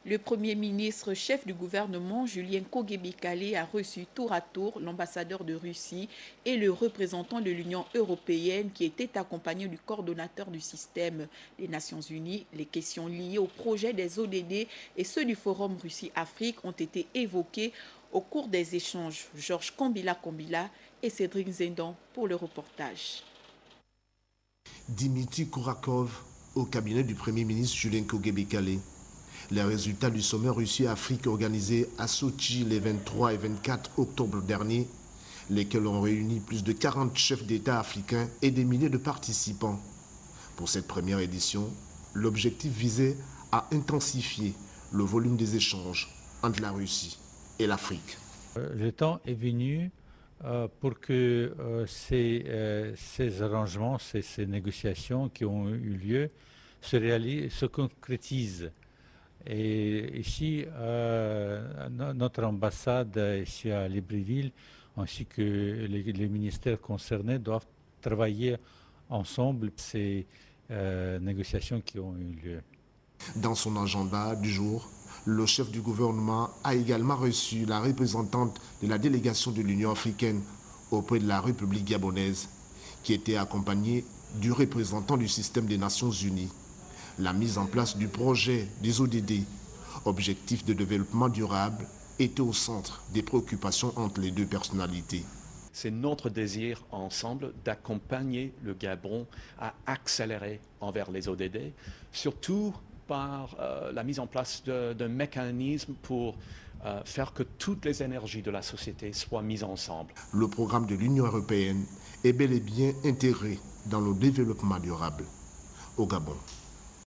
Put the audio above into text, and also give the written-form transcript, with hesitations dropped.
Le Premier ministre chef du gouvernement, Julien Kogebikale, a reçu tour à tour l'ambassadeur de Russie et le représentant de l'Union européenne qui était accompagné du coordonnateur du système des Nations Unies. Les questions liées au projet des ODD et ceux du Forum Russie-Afrique ont été évoquées au cours des échanges. Georges Kombila et Cédric Zendan pour le reportage. Dimitri Kourakov au cabinet du Premier ministre Julien Kogebikale. Les résultats du sommet Russie-Afrique organisé à Sochi les 23 et 24 octobre dernier, lesquels ont réuni plus de 40 chefs d'État africains et des milliers de participants. Pour cette première édition, l'objectif visait à intensifier le volume des échanges entre la Russie et l'Afrique. Le temps est venu pour que ces arrangements, ces négociations qui ont eu lieu se concrétisent. Et ici, notre ambassade ici à Libreville, ainsi que les ministères concernés doivent travailler ensemble ces négociations qui ont eu lieu. Dans son agenda du jour, le chef du gouvernement a également reçu la représentante de la délégation de l'Union africaine auprès de la République gabonaise, qui était accompagnée du représentant du système des Nations Unies. La mise en place du projet des ODD, Objectifs de développement durable, était au centre des préoccupations entre les deux personnalités. C'est notre désir ensemble d'accompagner le Gabon à accélérer envers les ODD, surtout par la mise en place d'un mécanisme pour faire que toutes les énergies de la société soient mises ensemble. Le programme de l'Union européenne est bel et bien intégré dans le développement durable au Gabon.